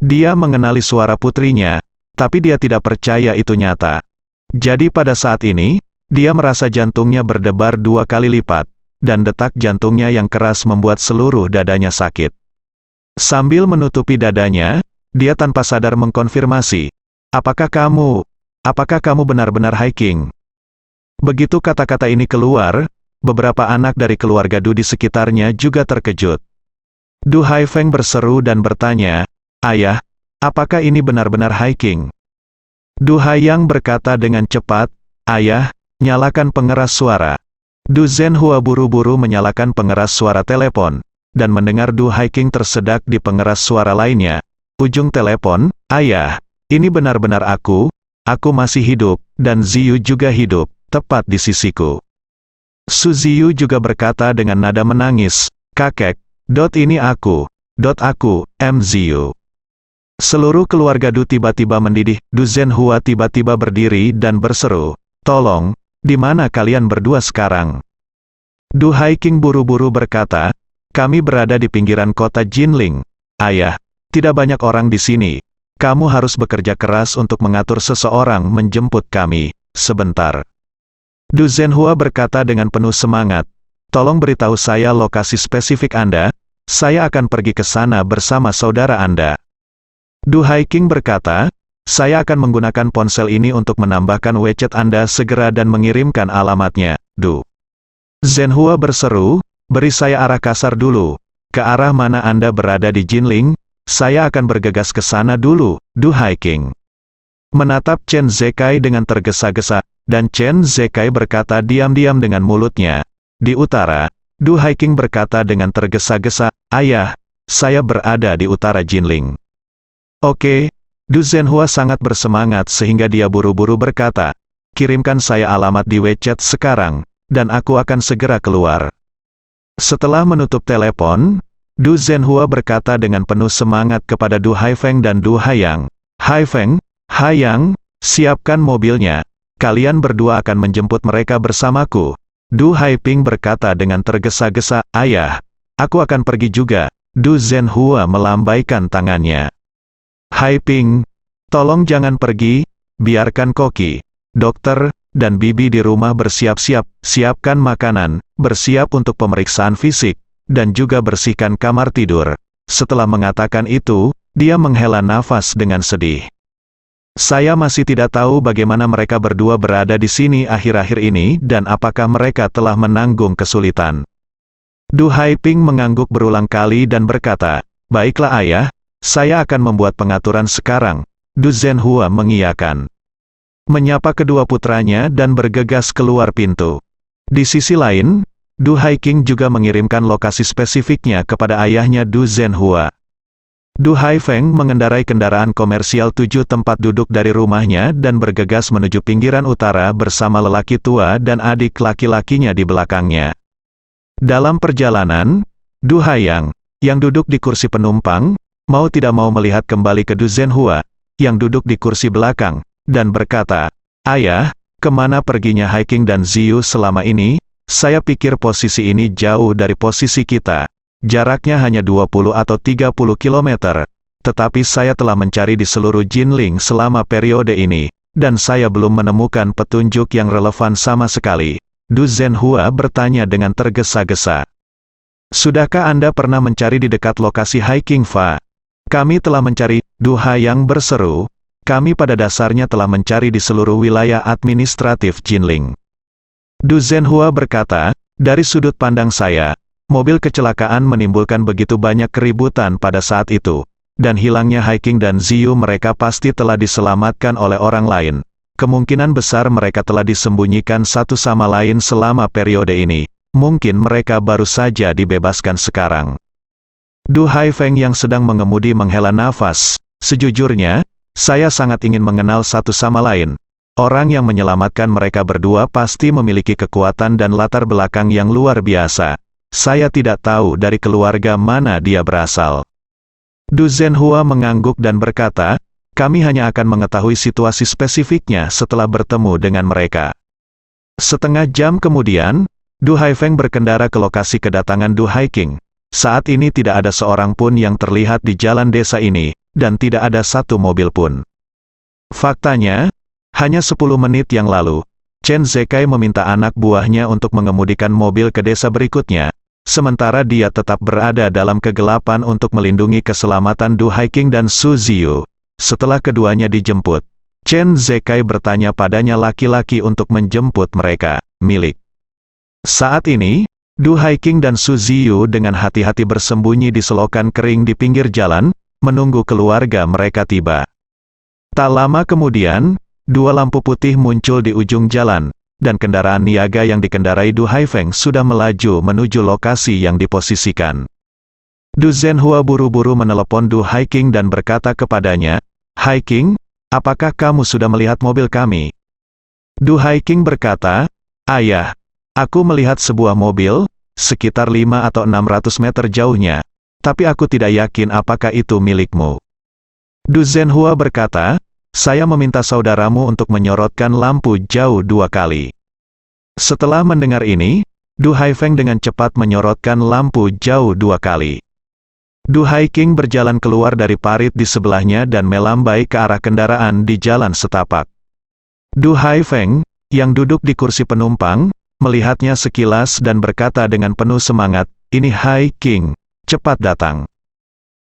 Dia mengenali suara putrinya, tapi dia tidak percaya itu nyata. Jadi pada saat ini, dia merasa jantungnya berdebar 2 kali lipat, dan detak jantungnya yang keras membuat seluruh dadanya sakit. Sambil menutupi dadanya, dia tanpa sadar mengkonfirmasi, apakah kamu benar-benar Hiking? Begitu kata-kata ini keluar, beberapa anak dari keluarga Du di sekitarnya juga terkejut. Du Haifeng berseru dan bertanya, Ayah, apakah ini benar-benar Hiking? Du Haiyang berkata dengan cepat, Ayah, nyalakan pengeras suara. Du Zhenhua buru-buru menyalakan pengeras suara telepon, dan mendengar Du Hiking tersedak di pengeras suara lainnya. Ujung telepon, Ayah, ini benar-benar aku masih hidup, dan Ziyu juga hidup, tepat di sisiku. Su Ziyu juga berkata dengan nada menangis, Kakek, ini aku, Ziyu. Seluruh keluarga Du tiba-tiba mendidih. Du Zhenhua tiba-tiba berdiri dan berseru, tolong, di mana kalian berdua sekarang? Du Hiking buru-buru berkata, kami berada di pinggiran kota Jinling. Ayah, tidak banyak orang di sini. Kamu harus bekerja keras untuk mengatur seseorang menjemput kami, sebentar. Du Zhenhua berkata dengan penuh semangat, tolong beritahu saya lokasi spesifik Anda, saya akan pergi ke sana bersama saudara Anda. Du Hiking berkata, saya akan menggunakan ponsel ini untuk menambahkan WeChat Anda segera dan mengirimkan alamatnya, Du. Zhenhua berseru, beri saya arah kasar dulu. Ke arah mana Anda berada di Jinling? saya akan bergegas ke sana dulu, Du Haiking. Menatap Chen Zekai dengan tergesa-gesa, dan Chen Zekai berkata diam-diam dengan mulutnya. Di utara, Du Haiking berkata dengan tergesa-gesa, "Ayah, saya berada di utara Jinling." Oke, Du Zhenhua sangat bersemangat sehingga dia buru-buru berkata, "Kirimkan saya alamat di WeChat sekarang, dan aku akan segera keluar." Setelah menutup telepon, Du Zhenhua berkata dengan penuh semangat kepada Du Haifeng dan Du Haiyang, "Haifeng, Haiyang, siapkan mobilnya. Kalian berdua akan menjemput mereka bersamaku." Du Haiping berkata dengan tergesa-gesa, "Ayah, aku akan pergi juga." Du Zhenhua melambaikan tangannya. "Haiping, tolong jangan pergi, biarkan Koki, dokter, dan bibi di rumah bersiap-siap, siapkan makanan, bersiap untuk pemeriksaan fisik, dan juga bersihkan kamar tidur." Setelah mengatakan itu, dia menghela nafas dengan sedih. "Saya masih tidak tahu bagaimana mereka berdua berada di sini akhir-akhir ini dan apakah mereka telah menanggung kesulitan." Du Haiping mengangguk berulang kali dan berkata, "Baiklah ayah, saya akan membuat pengaturan sekarang." Du Zhenhua mengiyakan. Menyapa kedua putranya dan bergegas keluar pintu. Di sisi lain, Du Haiking juga mengirimkan lokasi spesifiknya kepada ayahnya Du Zhenhua. Du Haifeng mengendarai kendaraan komersial 7 tempat duduk dari rumahnya dan bergegas menuju pinggiran utara bersama lelaki tua dan adik laki-lakinya di belakangnya. Dalam perjalanan, Du Haiyang, yang duduk di kursi penumpang, mau tidak mau melihat kembali ke Du Zhenhua, yang duduk di kursi belakang, dan berkata, "Ayah, kemana perginya Haiking dan Ziyu selama ini? Saya pikir posisi ini jauh dari posisi kita. Jaraknya hanya 20 atau 30 km. Tetapi saya telah mencari di seluruh Jinling selama periode ini, dan saya belum menemukan petunjuk yang relevan sama sekali." Du Zhenhua bertanya dengan tergesa-gesa. "Sudahkah Anda pernah mencari di dekat lokasi Haiking Fa?" "Kami telah mencari," Du Haiyang berseru. "Kami pada dasarnya telah mencari di seluruh wilayah administratif Jinling." Du Zhenhua berkata, "Dari sudut pandang saya, mobil kecelakaan menimbulkan begitu banyak keributan pada saat itu, dan hilangnya Haiking dan Ziyu mereka pasti telah diselamatkan oleh orang lain. Kemungkinan besar mereka telah disembunyikan satu sama lain selama periode ini. Mungkin mereka baru saja dibebaskan sekarang." Du Haifeng yang sedang mengemudi menghela nafas, "Sejujurnya, saya sangat ingin mengenal satu sama lain. Orang yang menyelamatkan mereka berdua pasti memiliki kekuatan dan latar belakang yang luar biasa. Saya tidak tahu dari keluarga mana dia berasal." Du Zhenhua mengangguk dan berkata, "Kami hanya akan mengetahui situasi spesifiknya setelah bertemu dengan mereka." Setengah jam kemudian, Du Haifeng berkendara ke lokasi kedatangan Du Haiking. Saat ini tidak ada seorang pun yang terlihat di jalan desa ini, dan tidak ada satu mobil pun. Faktanya, hanya 10 menit yang lalu, Chen Zekai meminta anak buahnya untuk mengemudikan mobil ke desa berikutnya, sementara dia tetap berada dalam kegelapan untuk melindungi keselamatan Du Haiking dan Su Ziyu. Setelah keduanya dijemput, Chen Zekai bertanya padanya laki-laki untuk menjemput mereka, milik. Saat ini, Du Haiking dan Su Ziyu dengan hati-hati bersembunyi di selokan kering di pinggir jalan, menunggu keluarga mereka tiba. Tak lama kemudian, 2 lampu putih muncul di ujung jalan, dan kendaraan niaga yang dikendarai Du Haifeng sudah melaju menuju lokasi yang diposisikan. Du Zhenhua buru-buru menelepon Du Haiking dan berkata kepadanya, "Haiking, apakah kamu sudah melihat mobil kami?" Du Haiking berkata, "Ayah, aku melihat sebuah mobil, sekitar 5 atau 600 meter jauhnya, tapi aku tidak yakin apakah itu milikmu." Du Zhenhua berkata, "Saya meminta saudaramu untuk menyorotkan lampu jauh 2 kali." Setelah mendengar ini, Du Haifeng dengan cepat menyorotkan lampu jauh 2 kali. Du Haiking berjalan keluar dari parit di sebelahnya dan melambai ke arah kendaraan di jalan setapak. Du Haifeng, yang duduk di kursi penumpang, melihatnya sekilas dan berkata dengan penuh semangat, "Ini Haiking, cepat datang."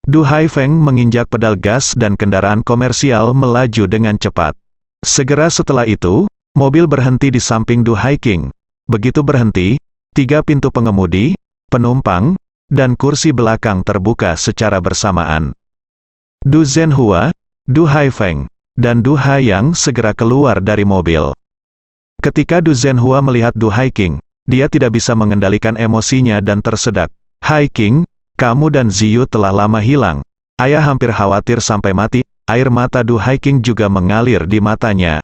Du Haifeng menginjak pedal gas dan kendaraan komersial melaju dengan cepat. Segera setelah itu, mobil berhenti di samping Du Haiking. Begitu berhenti, 3 pintu pengemudi, penumpang, dan kursi belakang terbuka secara bersamaan. Du Zhenhua, Du Haifeng, dan Du Haiyang segera keluar dari mobil. Ketika Du Zhenhua melihat Du Haiking, dia tidak bisa mengendalikan emosinya dan tersedak. "Haiking, kamu dan Ziyu telah lama hilang. Ayah hampir khawatir sampai mati." Air mata Du Haiking juga mengalir di matanya,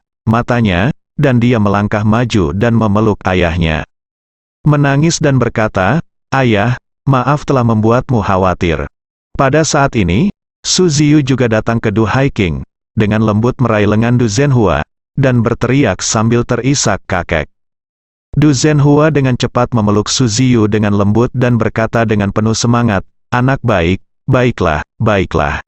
dan dia melangkah maju dan memeluk ayahnya. Menangis dan berkata, "Ayah, maaf telah membuatmu khawatir." Pada saat ini, Su Ziyu juga datang ke Du Haiking, dengan lembut meraih lengan Du Zhenhua, dan berteriak sambil terisak kakek. Du Zhenhua dengan cepat memeluk Su Ziyu dengan lembut dan berkata dengan penuh semangat, "Anak baik, baiklah, baiklah."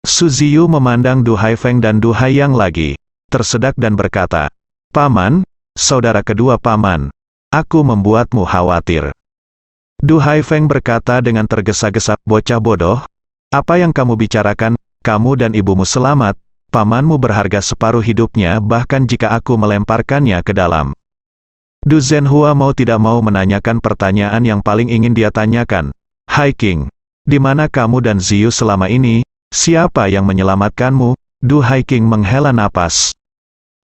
Su Ziyu memandang Du Haifeng dan Du Haiyang lagi, tersedak dan berkata, "Paman, saudara kedua paman, aku membuatmu khawatir." Du Haifeng berkata dengan tergesa-gesa, "Bocah bodoh, apa yang kamu bicarakan? Kamu dan ibumu selamat, pamanmu berharga separuh hidupnya bahkan jika aku melemparkannya ke dalam." Du Zhenhua mau tidak mau menanyakan pertanyaan yang paling ingin dia tanyakan. "Haiking, di mana kamu dan Ziyu selama ini? Siapa yang menyelamatkanmu?" Du Haiking menghela napas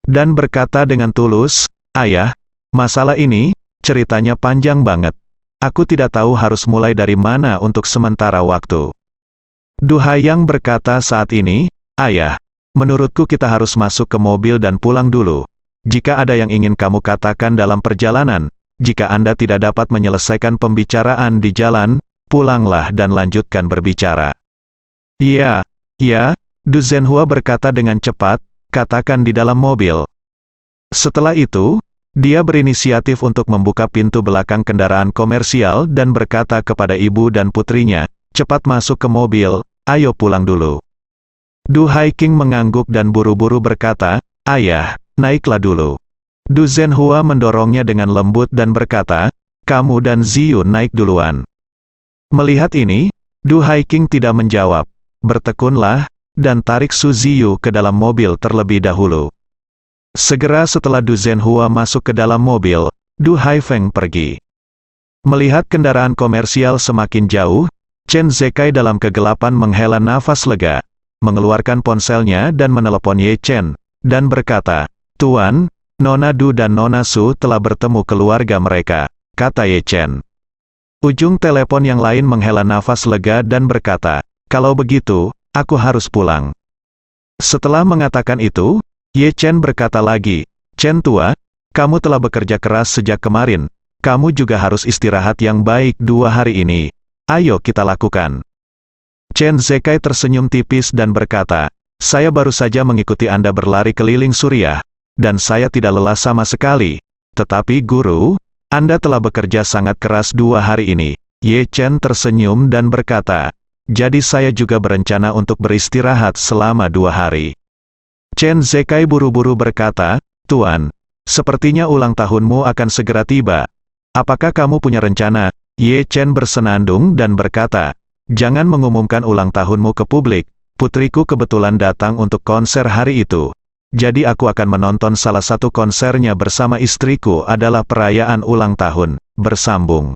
dan berkata dengan tulus, "Ayah, masalah ini, ceritanya panjang banget. Aku tidak tahu harus mulai dari mana untuk sementara waktu." Du Haiyang berkata saat ini, "Ayah, menurutku kita harus masuk ke mobil dan pulang dulu. Jika ada yang ingin kamu katakan dalam perjalanan, jika Anda tidak dapat menyelesaikan pembicaraan di jalan, pulanglah dan lanjutkan berbicara." "Iya, iya," Du Zhenhua berkata dengan cepat, "katakan di dalam mobil." Setelah itu, dia berinisiatif untuk membuka pintu belakang kendaraan komersial dan berkata kepada ibu dan putrinya, "Cepat masuk ke mobil, ayo pulang dulu." Du Haiking mengangguk dan buru-buru berkata, "Ayah, naiklah dulu." Du Zhenhua mendorongnya dengan lembut dan berkata, "Kamu dan Ziyu naik duluan." Melihat ini, Du Haiking tidak menjawab. "Bertekunlah, dan tarik Su Ziyu ke dalam mobil terlebih dahulu." Segera setelah Du Zhenhua masuk ke dalam mobil, Du Haifeng pergi. Melihat kendaraan komersial semakin jauh, Chen Zekai dalam kegelapan menghela nafas lega, mengeluarkan ponselnya dan menelepon Ye Chen, dan berkata, "Tuan, Nona Du dan Nona Su telah bertemu keluarga mereka," kata Ye Chen. Ujung telepon yang lain menghela nafas lega dan berkata, "Kalau begitu, aku harus pulang." Setelah mengatakan itu, Ye Chen berkata lagi, "Chen tua, kamu telah bekerja keras sejak kemarin, kamu juga harus istirahat yang baik 2 hari ini. Ayo kita lakukan." Chen Zekai tersenyum tipis dan berkata, "Saya baru saja mengikuti Anda berlari keliling Suriah, dan saya tidak lelah sama sekali. Tetapi guru, Anda telah bekerja sangat keras 2 hari ini." Ye Chen tersenyum dan berkata, "Jadi saya juga berencana untuk beristirahat selama 2 hari." Chen Zekai buru-buru berkata, "Tuan, sepertinya ulang tahunmu akan segera tiba. Apakah kamu punya rencana?" Ye Chen bersenandung dan berkata, "Jangan mengumumkan ulang tahunmu ke publik. Putriku kebetulan datang untuk konser hari itu. Jadi aku akan menonton salah satu konsernya bersama istriku adalah perayaan ulang tahun." Bersambung.